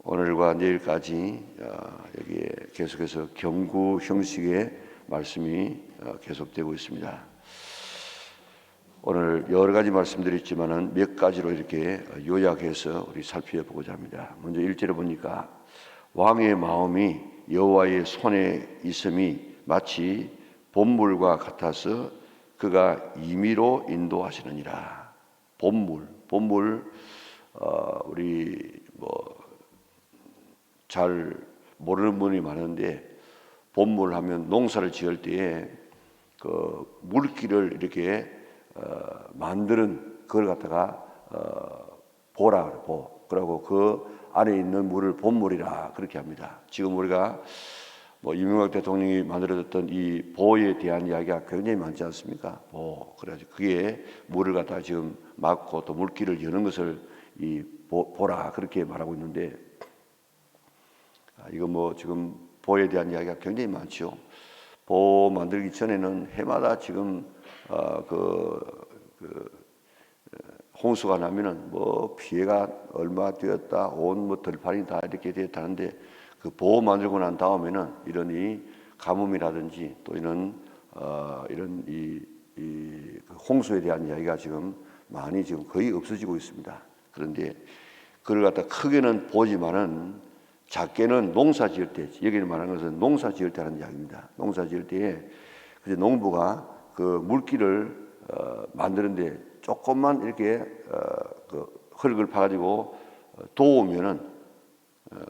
오늘과 내일까지 여기에 계속해서 경구 형식의 말씀이 계속되고 있습니다. 오늘 여러 가지 말씀드렸지만은 몇 가지로 이렇게 요약해서 우리 살펴보고자 합니다. 먼저 1절에 보니까 왕의 마음이 여호와의 손에 있음이 마치 봇물과 같아서 그가 임의로 인도하시느니라. 봇물, 우리 잘 모르는 분이 많은데 봇물 하면 농사를 지을 때에 그 물기를 이렇게 만드는 그걸 갖다가 보라 그러고 그 안에 있는 물을 봇물이라 그렇게 합니다. 지금 우리가 이명박 대통령이 만들어졌던 이 보에 대한 이야기가 굉장히 많지 않습니까? 그래가지고 그게 물을 갖다가 지금 막고 또 물길을 여는 것을 이 보라 그렇게 말하고 있는데, 이거 지금 보에 대한 이야기가 굉장히 많죠. 보 만들기 전에는 해마다 지금 홍수가 나면은 피해가 얼마 되었다, 온 들판이 다 이렇게 되었다는데, 그 보호 만들고 난 다음에는 이런 이 가뭄이라든지 또 이런 홍수에 대한 이야기가 지금 많이 지금 거의 없어지고 있습니다. 그런데 그걸 갖다 크게는 보지만은 작게는 농사 지을 때, 여기는 말하는 것은 농사 지을 때 하는 이야기입니다. 농사 지을 때에 농부가 그 물기를 만드는데 조금만 이렇게 흙을 파가지고 도우면은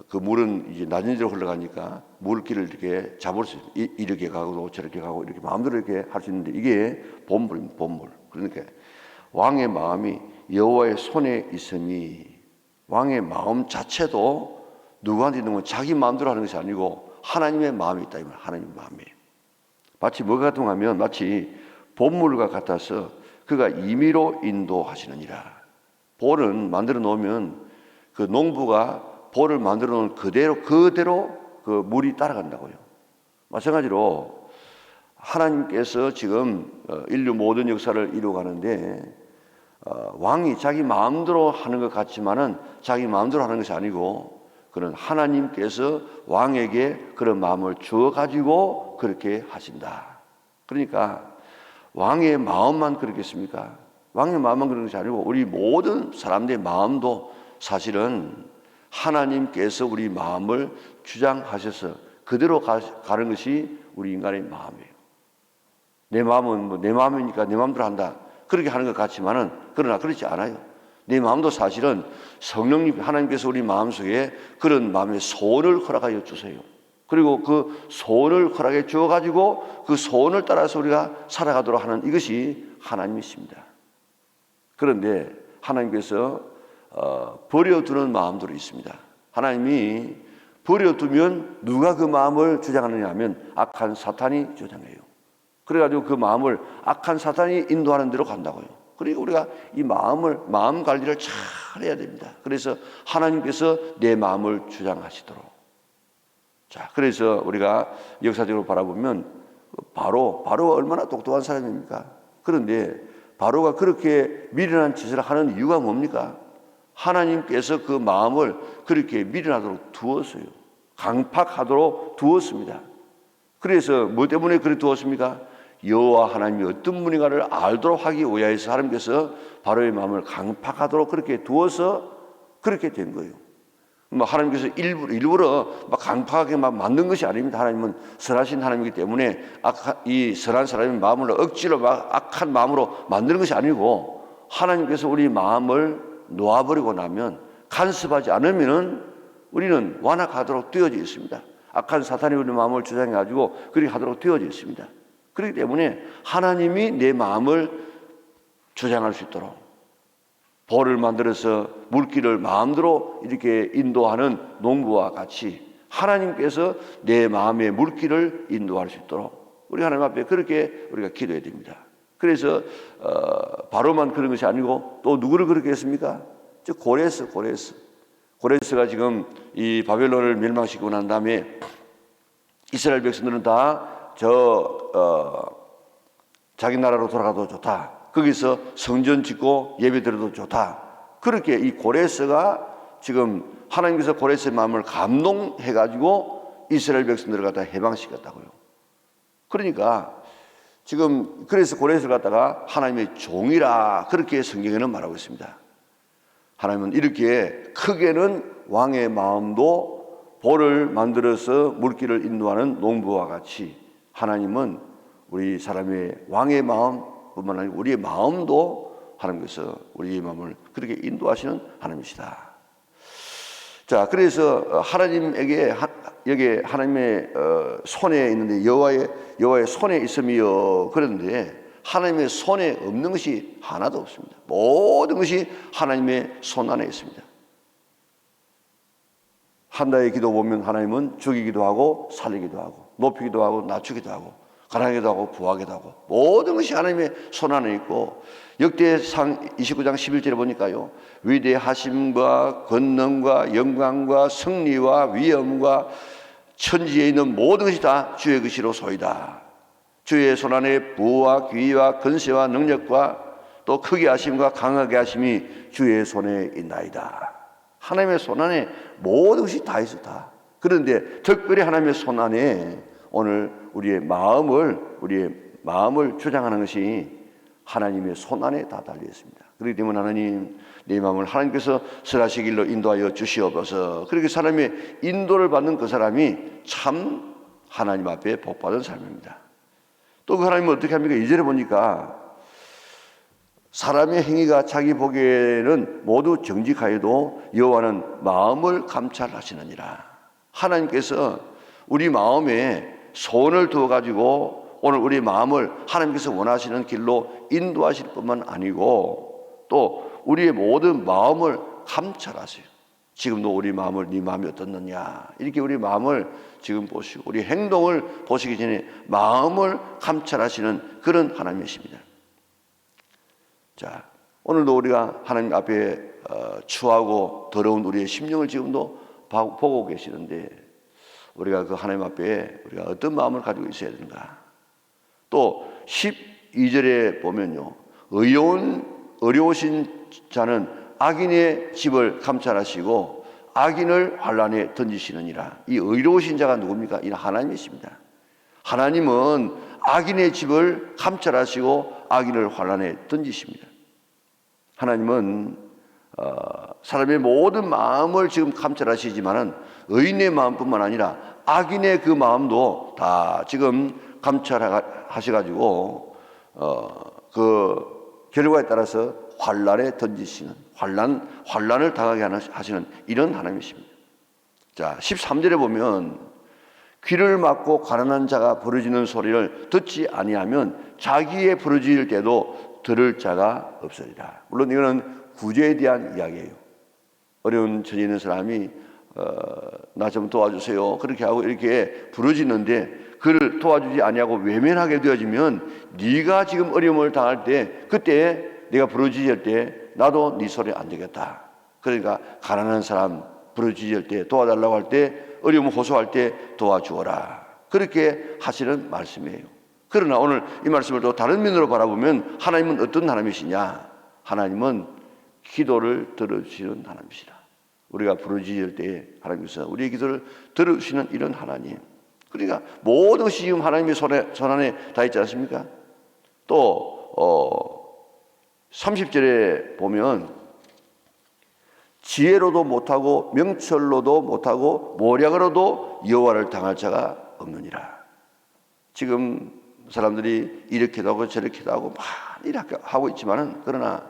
그 물은 이제 낮은 데로 흘러가니까 물길을 이렇게 잡을 수 있어요. 이렇게 가고 저렇게 가고 이렇게 마음대로 이렇게 할 수 있는데 이게 봇물입니다. 봇물. 그러니까 왕의 마음이 여호와의 손에 있으니, 왕의 마음 자체도 누구한테 있는 건 자기 마음대로 하는 것이 아니고 하나님의 마음이 있다 이 말. 하나님의 마음이 마치 뭐가 같은가 하면 마치 봇물과 같아서 그가 임의로 인도하시느니라. 볼은 만들어 놓으면 그 농부가 볼을 만들어 놓은 그대로 그 물이 따라간다고요. 마찬가지로 하나님께서 지금 인류 모든 역사를 이루어가는데 왕이 자기 마음대로 하는 것 같지만은 자기 마음대로 하는 것이 아니고 그는 하나님께서 왕에게 그런 마음을 주어 가지고 그렇게 하신다. 그러니까 왕의 마음만 그렇겠습니까? 왕의 마음만 그런 것이 아니고 우리 모든 사람들의 마음도 사실은 하나님께서 우리 마음을 주장하셔서 그대로 가는 것이 우리 인간의 마음이에요. 내 마음은 내 마음이니까 내 마음대로 한다, 그렇게 하는 것 같지만은 그러나 그렇지 않아요. 내 마음도 사실은 성령님 하나님께서 우리 마음속에 그런 마음의 소원을 허락하여 주세요. 그리고 그 소원을 허락해 주어가지고 그 소원을 따라서 우리가 살아가도록 하는 이것이 하나님이십니다. 그런데 하나님께서 버려두는 마음들이 있습니다. 하나님이 버려두면 누가 그 마음을 주장하느냐 하면 악한 사탄이 주장해요. 그래가지고 그 마음을 악한 사탄이 인도하는 대로 간다고요. 그리고 우리가 이 마음 관리를 잘 해야 됩니다. 그래서 하나님께서 내 마음을 주장하시도록. 자, 그래서 우리가 역사적으로 바라보면 바로 얼마나 똑똑한 사람입니까? 그런데 바로가 그렇게 미련한 짓을 하는 이유가 뭡니까? 하나님께서 그 마음을 그렇게 미련하도록 두었어요. 강팍하도록 두었습니다. 그래서 뭐 때문에 그렇게 두었습니까? 여호와 하나님이 어떤 분인가를 알도록 하기 위하여서 하나님께서 바로의 마음을 강팍하도록 그렇게 두어서 그렇게 된 거예요. 하나님께서 일부러 강팍하게 만든 것이 아닙니다. 하나님은 선하신 하나님이기 때문에 이 선한 사람의 마음을 억지로 악한 마음으로 만드는 것이 아니고, 하나님께서 우리 마음을 놓아버리고 나면, 간섭하지 않으면은 우리는 완악하도록 되어져 있습니다. 악한 사탄이 우리 마음을 주장해가지고 그렇게 하도록 되어져 있습니다. 그렇기 때문에 하나님이 내 마음을 주장할 수 있도록 볼을 만들어서 물길을 마음대로 이렇게 인도하는 농부와 같이 하나님께서 내 마음의 물길을 인도할 수 있도록 우리 하나님 앞에 그렇게 우리가 기도해야 됩니다. 그래서 바로만 그런 것이 아니고 또 누구를 그렇게 했습니까? 고레스가 지금 이 바벨론을 멸망시키고 난 다음에 이스라엘 백성들은 다 자기 나라로 돌아가도 좋다, 거기서 성전 짓고 예배 드려도 좋다, 그렇게 이 고레스가 지금 하나님께서 고레스의 마음을 감동해가지고 이스라엘 백성들을 갖다 해방시켰다고요. 그러니까 지금 그래서 고레스를 갖다가 하나님의 종이라 그렇게 성경에는 말하고 있습니다. 하나님은 이렇게 크게는 왕의 마음도 볼을 만들어서 물길을 인도하는 농부와 같이 하나님은 우리 사람의 왕의 마음뿐만 아니고 우리의 마음도 하나님께서 우리의 마음을 그렇게 인도하시는 하나님이시다. 자, 그래서 하나님에게 여기 하나님의 손에 있는데 여호와의 손에 있음이요 그런데 하나님의 손에 없는 것이 하나도 없습니다. 모든 것이 하나님의 손 안에 있습니다. 한나의 기도 보면 하나님은 죽이기도 하고 살리기도 하고 높이기도 하고 낮추기도 하고 가난하기도 하고 부하기도 하고 모든 것이 하나님의 손 안에 있고 역대상 29장 11절에 보니까요 위대하심과 권능과 영광과 승리와 위엄과 천지에 있는 모든 것이 다 주의 것이로 소이다. 주의 손 안에 부와 귀와 권세와 능력과 또 크게 하심과 강하게 하심이 주의 손에 있나이다. 하나님의 손 안에 모든 것이 다 있어 다. 그런데 특별히 하나님의 손 안에 오늘 우리의 마음을 주장하는 것이 하나님의 손 안에 다 달려 있습니다. 그렇기 때문에 하나님 내 마음을 하나님께서 선하신 길로 인도하여 주시옵소서. 그렇게 사람의 인도를 받는 그 사람이 참 하나님 앞에 복받은 삶입니다. 또 그 하나님은 어떻게 합니까? 2절에 보니까 사람의 행위가 자기 보기에는 모두 정직하여도 여호와는 마음을 감찰하시느니라. 하나님께서 우리 마음에 손을 두어가지고 오늘 우리 마음을 하나님께서 원하시는 길로 인도하실 뿐만 아니고 또 우리의 모든 마음을 감찰하세요. 지금도 우리 마음을 네 마음이 어떻느냐 이렇게 우리 마음을 지금 보시고 우리 행동을 보시기 전에 마음을 감찰하시는 그런 하나님이십니다. 자, 오늘도 우리가 하나님 앞에 추하고 더러운 우리의 심령을 지금도 보고 계시는데 우리가 그 하나님 앞에 우리가 어떤 마음을 가지고 있어야 되는가. 또 12절에 보면요 어려우신 자는 악인의 집을 감찰하시고 악인을 환란에 던지시느니라. 이 의로우신 자가 누굽니까? 이 하나님이십니다. 하나님은 악인의 집을 감찰하시고 악인을 환란에 던지십니다. 하나님은 사람의 모든 마음을 지금 감찰하시지만은 의인의 마음뿐만 아니라 악인의 그 마음도 다 지금 감찰하셔가지고 그 결과에 따라서 환란에 던지시는 환란을 당하게 하시는 이런 하나님이십니다. 자, 13절에 보면 귀를 막고 가난한 자가 부르짖는 소리를 듣지 아니하면 자기의 부르짖을 때도 들을 자가 없으리라. 물론 이거는 구제에 대한 이야기예요. 어려운 처지에 있는 사람이 나 좀 도와주세요 그렇게 하고 이렇게 부르짖는데 그를 도와주지 아니하고 외면하게 되어지면 네가 지금 어려움을 당할 때 그때 네가 부르짖을 때 나도 네 소리 안 되겠다. 그러니까 가난한 사람 부르짖을 때 도와달라고 할 때 어려움 호소할 때 도와주어라. 그렇게 하시는 말씀이에요. 그러나 오늘 이 말씀을 또 다른 면으로 바라보면 하나님은 어떤 하나님이시냐? 하나님은 기도를 들어주시는 하나님이시다. 우리가 부르짖을 때 하나님께서 우리의 기도를 들어주시는 이런 하나님. 그러니까 모든 것이 지금 하나님의 손 안에 다 있지 않습니까? 또 30절에 보면 지혜로도 못하고 명철로도 못하고 모략으로도 여호와를 당할 자가 없느니라. 지금 사람들이 이렇게도 하고 저렇게도 하고 막 이렇게 하고 있지만은 그러나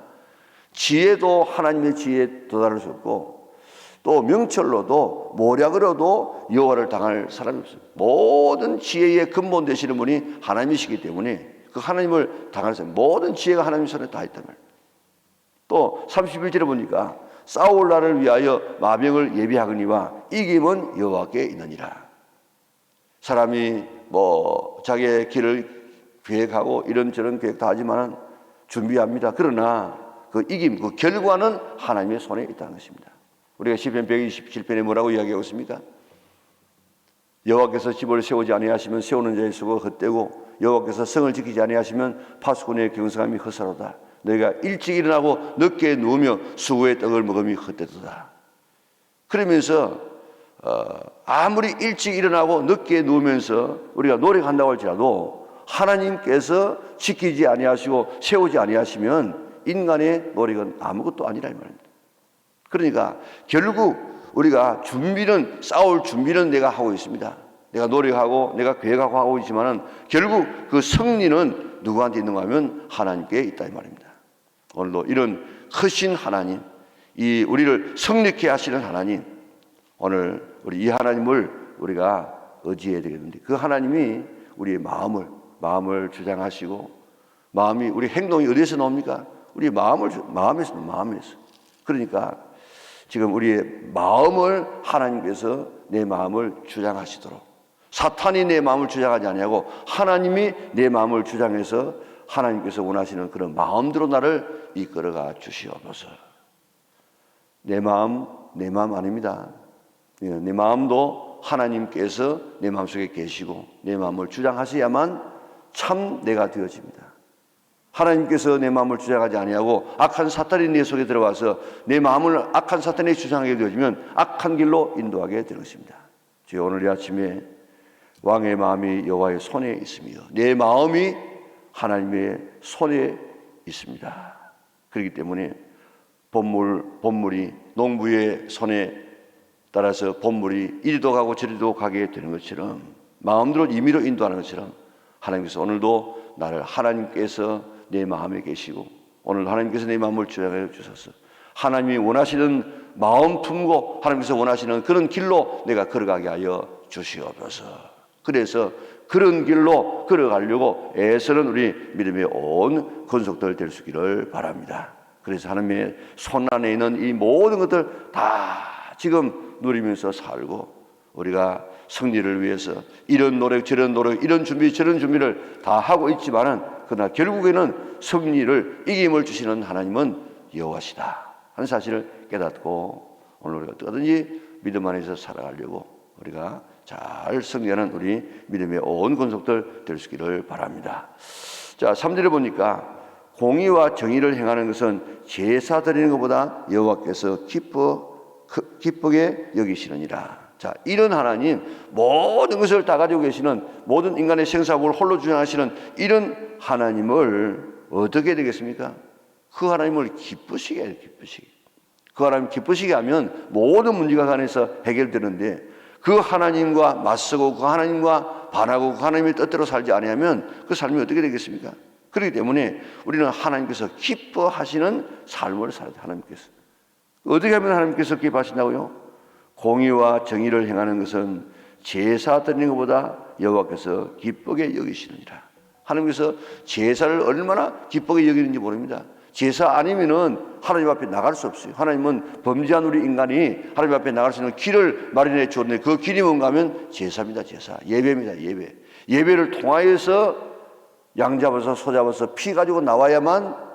지혜도 하나님의 지혜에 도달할 수 없고 또 명철로도 모략으로도 여호와를 당할 사람이 없어요. 모든 지혜의 근본 되시는 분이 하나님이시기 때문에 그 하나님을 당할 사람 모든 지혜가 하나님 손에 다 있단 말이에요. 또 31절에 보니까 싸울 날을 위하여 마병을 예비하거니와 이김은 여호와께 있느니라. 사람이 자기의 길을 계획하고 이런저런 계획 다 하지만 준비합니다. 그러나 그 이김, 그 결과는 하나님의 손에 있다는 것입니다. 우리가 시편 127편에 뭐라고 이야기하고 있습니까? 여호와께서 집을 세우지 아니하시면 세우는 자의 수고가 헛되고 여호와께서 성을 지키지 아니하시면 파수꾼의 경성함이 헛사로다. 너희가 일찍 일어나고 늦게 누우며 수고의 떡을 먹음이 헛되도다. 그러면서 아무리 일찍 일어나고 늦게 누우면서 우리가 노력한다고 할지라도 하나님께서 지키지 아니하시고 세우지 아니하시면 인간의 노력은 아무것도 아니라 이 말입니다. 그러니까 결국 우리가 싸울 준비는 내가 하고 있습니다. 내가 노력하고 내가 계획하고 하고 있지만은 결국 그 승리는 누구한테 있는가 하면 하나님께 있다 이 말입니다. 오늘도 이런 크신 하나님, 이 우리를 승리케 하시는 하나님, 오늘 우리 이 하나님을 우리가 의지해야 되겠는데, 그 하나님이 우리의 마음을 주장하시고, 마음이 우리 행동이 어디에서 나옵니까? 우리 마음에서. 그러니까 지금 우리의 마음을 하나님께서 내 마음을 주장하시도록, 사탄이 내 마음을 주장하지 아니하고 하나님이 내 마음을 주장해서 하나님께서 원하시는 그런 마음대로 나를 이끌어가 주시옵소서. 내 마음 아닙니다. 내 마음도 하나님께서 내 마음속에 계시고 내 마음을 주장하셔야만 참 내가 되어집니다. 하나님께서 내 마음을 주장하지 아니하고 악한 사탄이 내 속에 들어와서 내 마음을 악한 사탄이 주장하게 되어지면 악한 길로 인도하게 되는 것입니다. 주여, 오늘 이 아침에 왕의 마음이 여호와의 손에 있으며 내 마음이 하나님의 손에 있습니다. 그렇기 때문에 본물이 농부의 손에 따라서 본물이 이리도 가고 저리도 가게 되는 것처럼, 마음대로 임의로 인도하는 것처럼, 하나님께서 오늘도 나를, 하나님께서 내 마음에 계시고 오늘 하나님께서 내 마음을 주장해 주셔서 하나님이 원하시는 마음 품고 하나님께서 원하시는 그런 길로 내가 걸어가게 하여 주시옵소서. 그래서 그런 길로 걸어가려고 애쓰는 우리 믿음의 온 권속들 될 수 있기를 바랍니다. 그래서 하나님의 손 안에 있는 이 모든 것들 다 지금 누리면서 살고, 우리가 승리를 위해서 이런 노력 저런 노력, 이런 준비 저런 준비를 다 하고 있지만은, 그러나 결국에는 승리를, 이김을 주시는 하나님은 여호와시다 하는 사실을 깨닫고, 오늘 우리가 어떻게든지 믿음 안에서 살아가려고 우리가 잘 승리하는 우리 믿음의 온 권속들 될 수 있기를 바랍니다. 자, 3절에 보니까 공의와 정의를 행하는 것은 제사 드리는 것보다 여호와께서 기쁘게 여기시느니라. 자, 이런 하나님, 모든 것을 다 가지고 계시는, 모든 인간의 생사국을 홀로 주장하시는 이런 하나님을 어떻게 되겠습니까? 그 하나님을 기쁘시게 해요. 그 하나님 기쁘시게 하면 모든 문제가 관해서 해결되는데, 그 하나님과 맞서고 그 하나님과 반하고 그 하나님의 뜻대로 살지 아니하면 그 삶이 어떻게 되겠습니까? 그렇기 때문에 우리는 하나님께서 기뻐하시는 삶을 살아야 돼요. 하나님께서 어떻게 하면 하나님께서 기뻐하신다고요? 공의와 정의를 행하는 것은 제사 드리는 것보다 여호와께서 기쁘게 여기시느니라. 하나님께서 제사를 얼마나 기쁘게 여기는지 모릅니다. 제사 아니면은 하나님 앞에 나갈 수 없어요. 하나님은 범죄한 우리 인간이 하나님 앞에 나갈 수 있는 길을 마련해 주었는데, 그 길이 뭔가 하면 제사입니다. 제사, 예배입니다. 예배를 통하여서 양 잡아서 소 잡아서 피 가지고 나와야만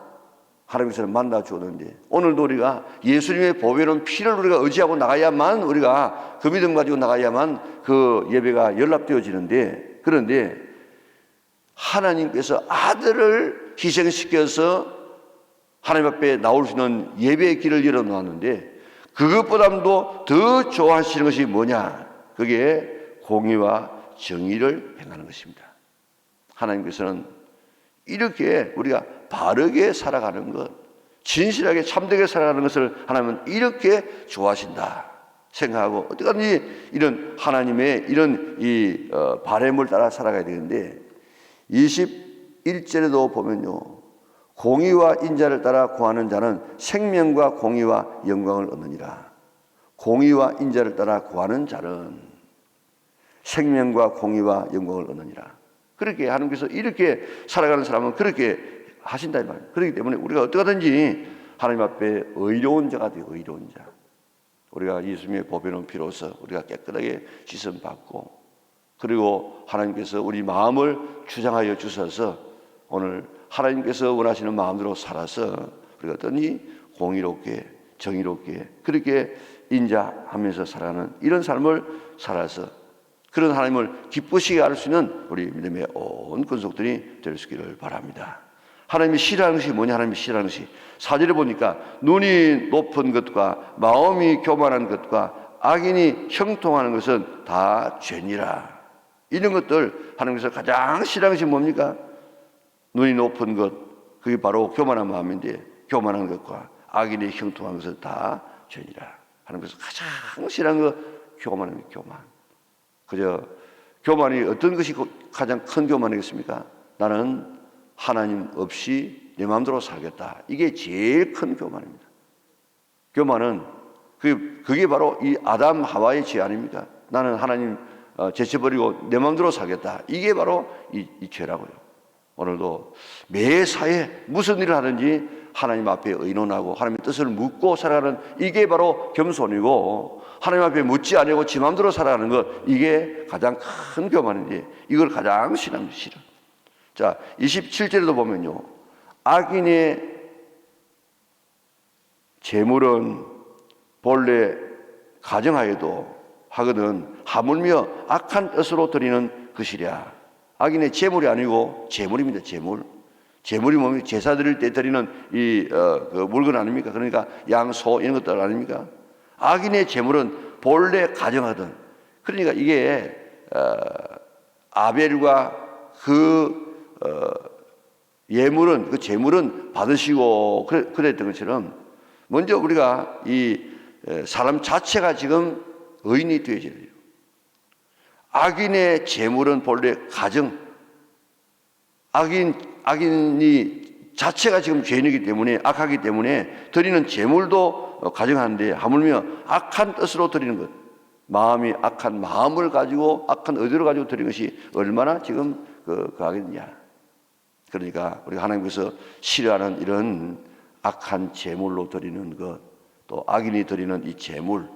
하나님께서 만나 주었는데, 오늘도 우리가 예수님의 보배로운 피를 우리가 의지하고 나가야만, 우리가 그 믿음 가지고 나가야만 그 예배가 연락되어지는데, 그런데 하나님께서 아들을 희생시켜서 하나님 앞에 나올 수 있는 예배의 길을 열어놓았는데, 그것보다도 더 좋아하시는 것이 뭐냐? 그게 공의와 정의를 행하는 것입니다. 하나님께서는 이렇게 우리가 바르게 살아가는 것, 진실하게 참되게 살아가는 것을 하나님은 이렇게 좋아하신다 생각하고, 어떻게든지 이런 하나님의 이런 바램을 따라 살아가야 되는데, 21절에도 보면요, 공의와 인자를 따라 구하는 자는 생명과 공의와 영광을 얻느니라. 공의와 인자를 따라 구하는 자는 생명과 공의와 영광을 얻느니라. 그렇게 하나님께서 이렇게 살아가는 사람은 그렇게 하신다 이 말이에요. 그렇기 때문에 우리가 어떻게든지 하나님 앞에 의로운 자가 돼요. 의로운 자. 우리가 예수님의 보배로운 피로서 우리가 깨끗하게 씻음 받고, 그리고 하나님께서 우리 마음을 주장하여 주셔서 오늘 하나님께서 원하시는 마음대로 살아서 우리가 어떠니 공의롭게 정의롭게 그렇게 인자하면서 살아가는 이런 삶을 살아서 그런 하나님을 기쁘시게 할 수 있는 우리 믿음의 온 권속들이 될 수 있기를 바랍니다. 하나님이 싫어하는 것이 뭐냐? 하나님이 싫어하는 것이 4절에 보니까 눈이 높은 것과 마음이 교만한 것과 악인이 형통하는 것은 다 죄니라. 이런 것들 하나님께서 가장 싫어하는 것이 뭡니까? 눈이 높은 것, 그게 바로 교만한 마음인데, 교만한 것과 악인이 형통하는 것은 다 죄니라. 하나님께서 가장 싫어하는 것, 교만은 교만. 그저 교만이 어떤 것이 가장 큰 교만이겠습니까? 나는 하나님 없이 내 마음대로 살겠다. 이게 제일 큰 교만입니다. 교만은 그게 바로 이 아담 하와의 죄 아닙니까? 나는 하나님 제쳐버리고 내 마음대로 살겠다. 이게 바로 이 죄라고요. 오늘도 매사에 무슨 일을 하든지 하나님 앞에 의논하고 하나님의 뜻을 묻고 살아가는 이게 바로 겸손이고, 하나님 앞에 묻지 않고 지 마음대로 살아가는 것, 이게 가장 큰 교만인데 이걸 가장 싫어하는 것이죠. 자, 27절에도 보면요, 악인의 재물은 본래 가정하여도 하거든 하물며 악한 뜻으로 드리는 것이랴. 악인의 재물이 아니고 재물입니다. 재물이 뭡니까? 제사 드릴 때 드리는 그 물건 아닙니까? 그러니까 양, 소 이런 것들 아닙니까? 악인의 재물은 본래 가정하던, 그러니까 이게 아벨과 예물은, 그 재물은 받으시고 그랬던 것처럼, 먼저 우리가 이 사람 자체가 지금 의인이 되어져야 돼요. 악인의 재물은 본래 가정, 악인이 자체가 지금 죄인이기 때문에, 악하기 때문에 드리는 재물도 가정하는데 하물며 악한 뜻으로 드리는 것, 마음이 악한 마음을 가지고 악한 의도를 가지고 드리는 것이 얼마나 지금 그하겠느냐. 그러니까 우리가 하나님께서 싫어하는 이런 악한 재물로 드리는 것, 또 악인이 드리는 이 재물,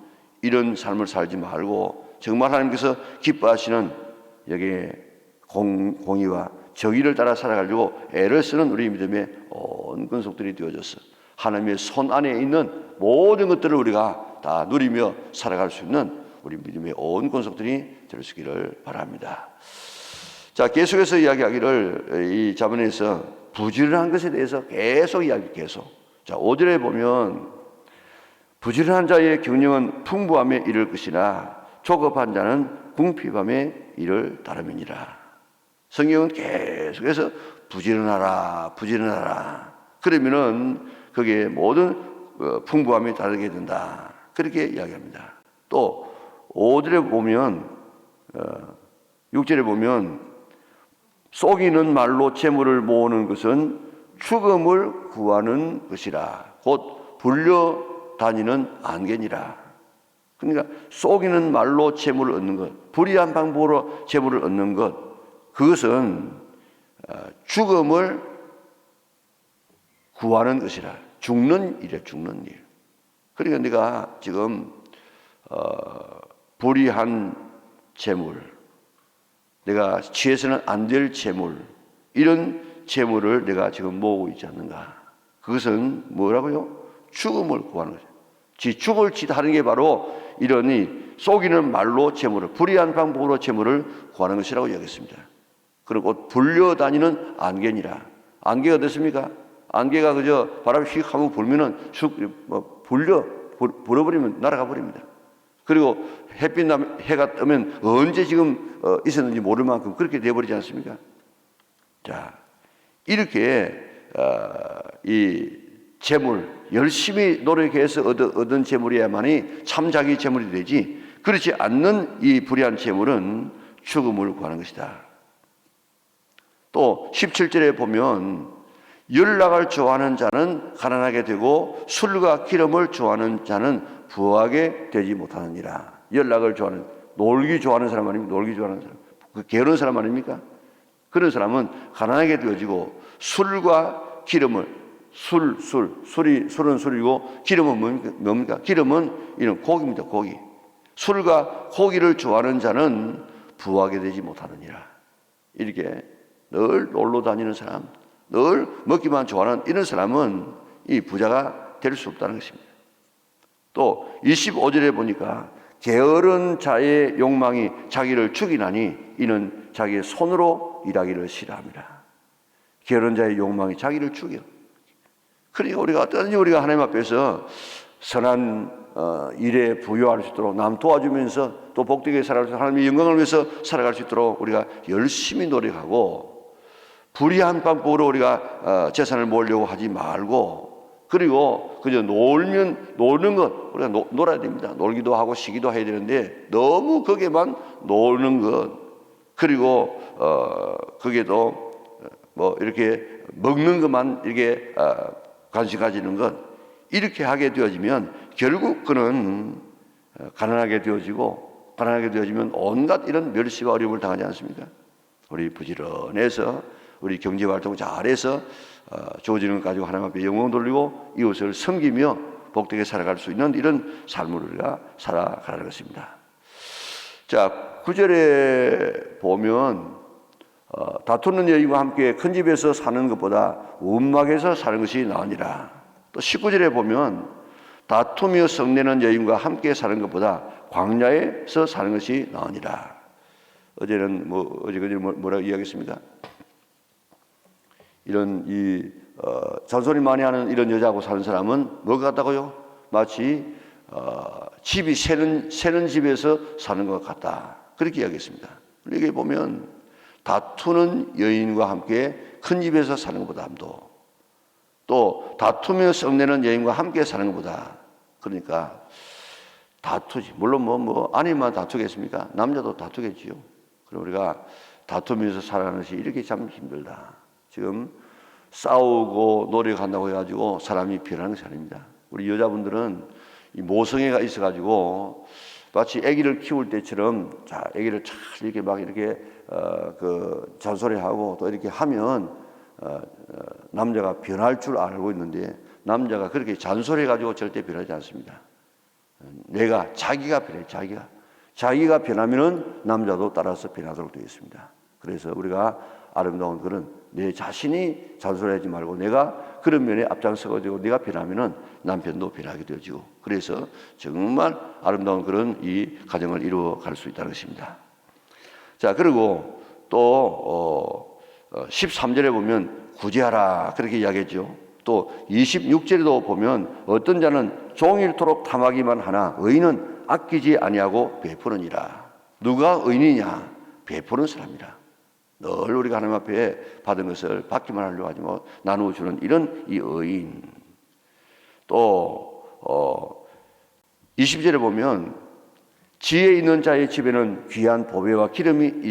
이런 삶을 살지 말고 정말 하나님께서 기뻐하시는 여기에 공의와 정의를 따라 살아가려고 애를 쓰는 우리 믿음의 온 권속들이 되어져서 하나님의 손 안에 있는 모든 것들을 우리가 다 누리며 살아갈 수 있는 우리 믿음의 온 권속들이 될 수 있기를 바랍니다. 자, 계속해서 이야기하기를, 이 자문에서 부지런한 것에 대해서 계속 계속. 자, 5절에 보면 부지런한 자의 경영은 풍부함에 이를 것이나 조급한 자는 궁핍함에 이를 따름이니라. 성경은 계속해서 부지런하라. 그러면은 그게 모든 풍부함이 다르게 된다. 그렇게 이야기합니다. 또 5절에 보면 6절에 보면 속이는 말로 재물을 모으는 것은 죽음을 구하는 것이라. 곧 불려다니는 안개니라. 그러니까 속이는 말로 재물을 얻는 것, 불의한 방법으로 재물을 얻는 것, 그것은 죽음을 구하는 것이라. 죽는 일이야, 죽는 일. 그러니까 내가 지금 불의한 재물, 내가 취해서는 안 될 재물, 이런 재물을 내가 지금 모으고 있지 않는가. 그것은 뭐라고요? 죽음을 구하는 거죠. 죽을 짓하는 게 바로 이러니 속이는 말로 재물을, 불의한 방법으로 재물을 구하는 것이라고 이야기했습니다. 그리고 불려다니는 안개니라. 안개가 어떻습니까? 안개가 그저 바람이 휙 한번 불면은 불어버리면 날아가 버립니다. 그리고 해가 뜨면 언제 지금 있었는지 모를 만큼 그렇게 돼버리지 않습니까? 자, 이렇게 이 재물, 열심히 노력해서 얻은 재물이야만이 참 자기 재물이 되지, 그렇지 않는 이 불의한 재물은 죽음을 구하는 것이다. 또 17절에 보면 연락을 좋아하는 자는 가난하게 되고 술과 기름을 좋아하는 자는 부하게 되지 못하느니라. 연락을 좋아하는, 놀기 좋아하는 사람 아닙니까? 놀기 좋아하는 사람, 게으른 사람 아닙니까? 그런 사람은 가난하게 되어지고, 술과 기름을, 술은 술이고 기름은 뭡니까? 기름은 이런 고기입니다. 고기. 술과 고기를 좋아하는 자는 부하게 되지 못하느니라. 이렇게 늘 놀러 다니는 사람, 늘 먹기만 좋아하는 이런 사람은 이 부자가 될 수 없다는 것입니다. 또 25절에 보니까 게으른 자의 욕망이 자기를 죽이나니 이는 자기의 손으로 일하기를 싫어합니다. 게으른 자의 욕망이 자기를 죽여. 그러니까 우리가 어떠든지 우리가 하나님 앞에서 선한 일에 부여할 수 있도록 남 도와주면서 또 복되게 살아갈 수 있도록 하나님의 영광을 위해서 살아갈 수 있도록 우리가 열심히 노력하고 불의한 방법으로 우리가 재산을 모으려고 하지 말고, 그리고 그저 노는 것, 우리가 놀아야 됩니다. 놀기도 하고 쉬기도 해야 되는데 너무 거기에만 노는 것, 그리고 거기에도 뭐 이렇게 먹는 것만 이렇게 관심 가지는 것, 이렇게 하게 되어지면 결국 그는 가난하게 되어지면 온갖 이런 멸시와 어려움을 당하지 않습니까? 우리 부지런해서 우리 경제활동 잘해서 주어지는 것 가지고 하나님 앞에 영광 돌리고 이웃을 섬기며 복되게 살아갈 수 있는 이런 삶을 우리가 살아가는 것입니다. 자, 9절에 보면 다투는 여인과 함께 큰 집에서 사는 것보다 움막에서 사는 것이 나으니라. 또 19절에 보면 다투며 성내는 여인과 함께 사는 것보다 광야에서 사는 것이 나으니라. 어제는 뭐라고 이야기했습니까? 이런 잔소리 많이 하는 이런 여자하고 사는 사람은 뭐 같다고요? 마치 집이 새는 집에서 사는 것 같다, 그렇게 이야기했습니다. 여기 보면 다투는 여인과 함께 큰 집에서 사는 것보다도, 또 다투며 썩내는 여인과 함께 사는 것보다, 그러니까 다투지. 물론 뭐 아내만 다투겠습니까? 남자도 다투겠지요. 그럼 우리가 다투면서 살아가는 것이 이렇게 참 힘들다. 지금 싸우고 노력한다고 해가지고 사람이 변하는 것이 아닙니다. 우리 여자분들은 이 모성애가 있어가지고 마치 아기를 키울 때처럼, 자, 아기를 잘 이렇게 막 이렇게 잔소리하고 또 이렇게 하면 남자가 변할 줄 알고 있는데, 남자가 그렇게 잔소리해가지고 절대 변하지 않습니다. 자기가 변해. 자기가 변하면은 남자도 따라서 변하도록 되어 있습니다. 그래서 우리가 아름다운 글은 내 자신이 잔소리하지 말고 내가 그런 면에 앞장서가지고 내가 변하면은 남편도 변하게 되어지고, 그래서 정말 아름다운 그런 이 가정을 이루어갈 수 있다는 것입니다. 자, 그리고 또 13절에 보면 구제하라, 그렇게 이야기했죠. 또 26절에도 보면 어떤 자는 종일토록 탐하기만 하나 의인은 아끼지 아니하고 베푸느니라. 누가 의인이냐? 베푸는 사람이라. 늘 우리가 하나님 앞에 받은 것을 받기만 하려고 하지 뭐 나누어주는 이런 이 의인. 또 20절에 보면 지혜 있는 자의 집에는 귀한 보배와 기름이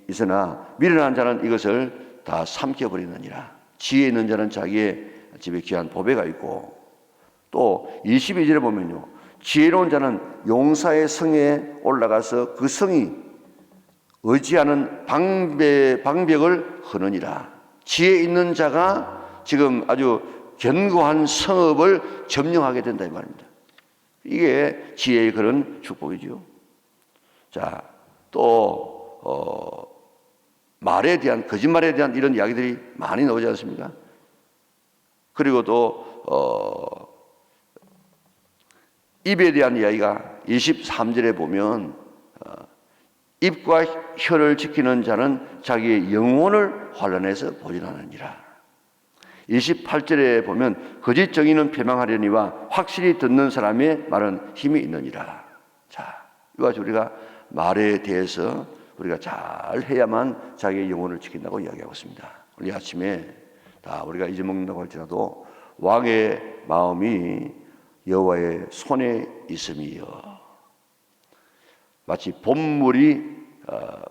있으나 미련한 자는 이것을 다 삼켜버리느니라. 지혜 있는 자는 자기의 집에 귀한 보배가 있고, 또 22절에 보면요, 지혜로운 자는 용사의 성에 올라가서 그 성이 의지하는 방벽을 허느니라. 지혜 있는 자가 지금 아주 견고한 성읍을 점령하게 된다 이 말입니다. 이게 지혜의 그런 축복이죠. 자, 또 말에 대한, 거짓말에 대한 이런 이야기들이 많이 나오지 않습니까? 그리고 또 입에 대한 이야기가 23절에 보면 입과 혀를 지키는 자는 자기의 영혼을 환난에서 보존하느니라. 28절에 보면 거짓 정의는 패망하려니와 확실히 듣는 사람의 말은 힘이 있느니라. 자, 이와 같이 우리가 말에 대해서 우리가 잘 해야만 자기의 영혼을 지킨다고 이야기하고 있습니다. 우리 아침에 다 우리가 잊어먹는다고 할지라도 왕의 마음이 여호와의 손에 있음이요. 마치 봄물이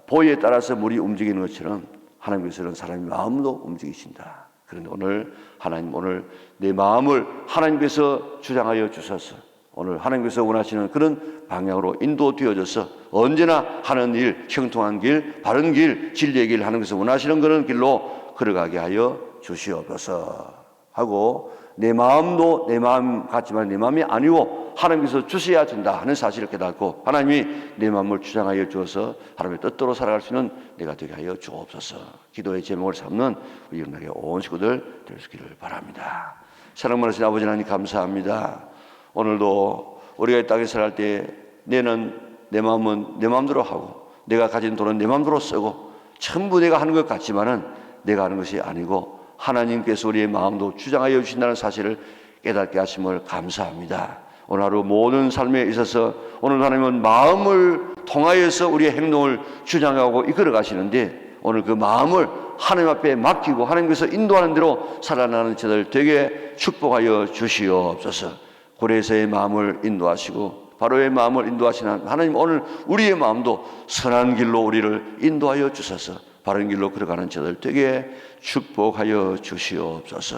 보에 따라서 물이 움직이는 것처럼 하나님께서는 사람의 마음도 움직이신다. 그런데 오늘 하나님, 오늘 내 마음을 하나님께서 주장하여 주셔서 오늘 하나님께서 원하시는 그런 방향으로 인도되어져서 언제나 하는 일, 형통한 길, 바른 길, 진리의 길, 하나님께서 원하시는 그런 길로 걸어가게 하여 주시옵소서 하고, 내 마음도 내 마음 같지만 내 마음이 아니고 하나님께서 주셔야 된다 하는 사실을 깨닫고, 하나님이 내 마음을 주장하여 주어서 하나님의 뜻대로 살아갈 수 있는 내가 되게 하여 주옵소서. 기도의 제목을 삼는 우리 영락의 온 식구들 될 수 있기를 바랍니다. 사랑 많으신 아버지 하나님 감사합니다. 오늘도 우리가 이 땅에 살아갈 때 내는 내 마음은 내 마음대로 하고 내가 가진 돈은 내 마음대로 쓰고 전부 내가 하는 것 같지만은 내가 하는 것이 아니고 하나님께서 우리의 마음도 주장하여 주신다는 사실을 깨닫게 하심을 감사합니다. 오늘 하루 모든 삶에 있어서 오늘 하나님은 마음을 통하여서 우리의 행동을 주장하고 이끌어 가시는데 오늘 그 마음을 하나님 앞에 맡기고 하나님께서 인도하는 대로 살아나는 저들 되게 축복하여 주시옵소서. 고레에서의 마음을 인도하시고 바로의 마음을 인도하시는 하나님, 오늘 우리의 마음도 선한 길로 우리를 인도하여 주셔서 바른 길로 걸어가는 저들 되게 축복하여 주시옵소서.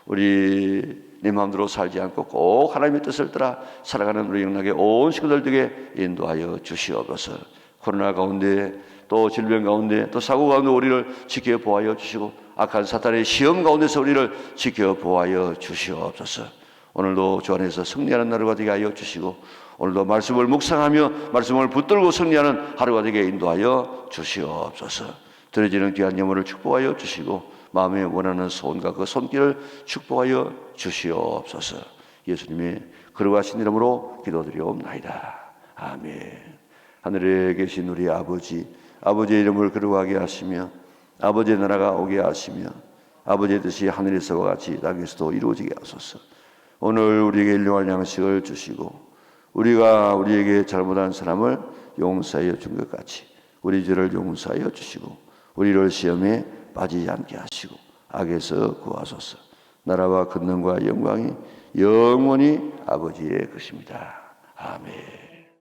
우리 내 마음대로 살지 않고 꼭 하나님의 뜻을 따라 살아가는 우리 영락의 온 식구들 되게 인도하여 주시옵소서. 코로나 가운데 또 질병 가운데 또 사고 가운데 우리를 지켜보아여 주시고 악한 사탄의 시험 가운데서 우리를 지켜보아여 주시옵소서. 오늘도 주 안에서 승리하는 하루가 되게 하여 주시고 오늘도 말씀을 묵상하며 말씀을 붙들고 승리하는 하루가 되게 인도하여 주시옵소서. 드려지는 귀한 예물을 축복하여 주시고 마음에 원하는 소원과 그 손길을 축복하여 주시옵소서. 예수님의 거룩하신 이름으로 기도드리옵나이다. 아멘. 하늘에 계신 우리 아버지, 아버지의 이름을 거룩하게 하시며 아버지의 나라가 오게 하시며 아버지의 뜻이 하늘에서와 같이 땅에서도 이루어지게 하소서. 오늘 우리에게 일용할 양식을 주시고 우리가 우리에게 잘못한 사람을 용서하여 준 것 같이 우리 죄를 용서하여 주시고 우리를 시험에 빠지지 않게 하시고 악에서 구하소서. 나라와 권능과 영광이 영원히 아버지의 것입니다. 아멘.